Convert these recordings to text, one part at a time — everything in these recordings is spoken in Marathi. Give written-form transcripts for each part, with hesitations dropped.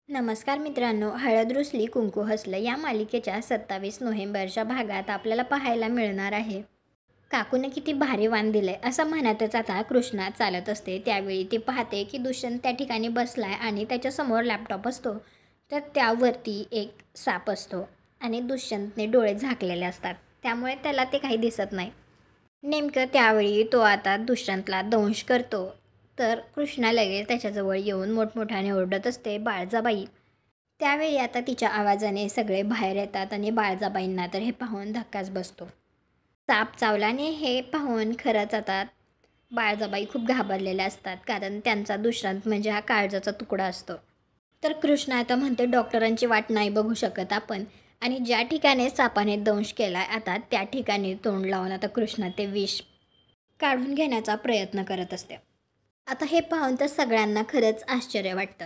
नमस्कार मित्रांनो, हळद रुसली कुंकू हसलं या मालिकेच्या 27 नोव्हेंबरच्या भागात आपल्याला पाहायला मिळणार आहे. काकूने किती भारी वाण दिलंय असं म्हणतच आता कृष्णा चालत असते. त्यावेळी ती पाहते की दुष्यंत त्या ठिकाणी बसलाय आणि त्याच्यासमोर लॅपटॉप असतो. तर त्यावरती एक साप असतो आणि दुष्यंतने डोळे झाकलेले असतात, त्यामुळे त्याला ते काही दिसत नाही. नेमकं त्यावेळी तो आता दुष्यंतला दंश करतो. तर कृष्णा लगेच त्याच्याजवळ येऊन मोठमोठ्याने ओरडत असते, बाळजाबाई. त्यावेळी आता तिच्या आवाजाने सगळे बाहेर येतात आणि बाळजाबाईंना तर हे पाहून धक्काच बसतो. साप चावल्याने हे पाहून खरंच आता बाळजाबाई खूप घाबरलेल्या असतात, कारण त्यांचा दुष्यंत म्हणजे हा काळजाचा तुकडा असतो. तर कृष्णा आता म्हणते, डॉक्टरांची वाट नाही बघू शकत आपण. आणि ज्या ठिकाणी सापाने दंश केला आता त्या ठिकाणी तोंड लावून आता कृष्णा ते विष काढून घेण्याचा प्रयत्न करत असते. आता हे पाहून तर सगळ्यांना खरंच आश्चर्य वाटतं.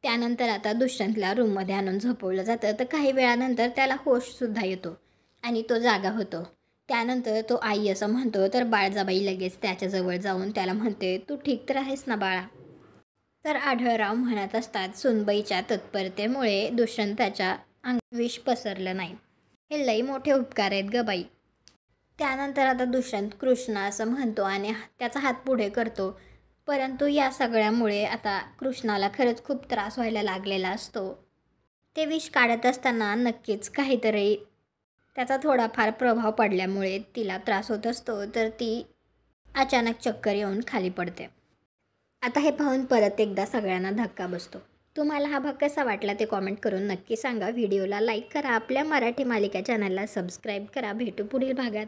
त्यानंतर आता दुष्यंतला रूममध्ये आणून झोपवलं जातं. तर काही वेळानंतर त्याला होशसुद्धा येतो आणि तो जागा होतो. त्यानंतर तो आई असं म्हणतो, तर बाळजाबाई लगेच त्याच्याजवळ जाऊन त्याला म्हणते, तू ठीक तर आहेस ना बाळा. तर आढळराव म्हणत असतात, सुनबाईच्या तत्परतेमुळे दुष्यंताच्या विष पसरलं नाही. हे लई मोठे उपकार आहेत ग बाई. त्यानंतर आता दुष्यंत कृष्णा असं म्हणतो आणि त्याचा हात पुढे करतो. परंतु या सगळ्यामुळे आता कृष्णाला खरंच खूप त्रास व्हायला लागलेला असतो. ते विष काढत असताना नक्कीच काहीतरी त्याचा थोडाफार प्रभाव पडल्यामुळे तिला त्रास होत असतो. तर ती अचानक चक्कर येऊन खाली पडते. आता हे पाहून परत एकदा सगळ्यांना धक्का बसतो. तुम्हाला हा भाग कसा वाटला ते कॉमेंट करून नक्की सांगा. व्हिडिओला लाईक करा, आपल्या मराठी मालिका चॅनलला सबस्क्राईब करा. भेटू पुढील भागात.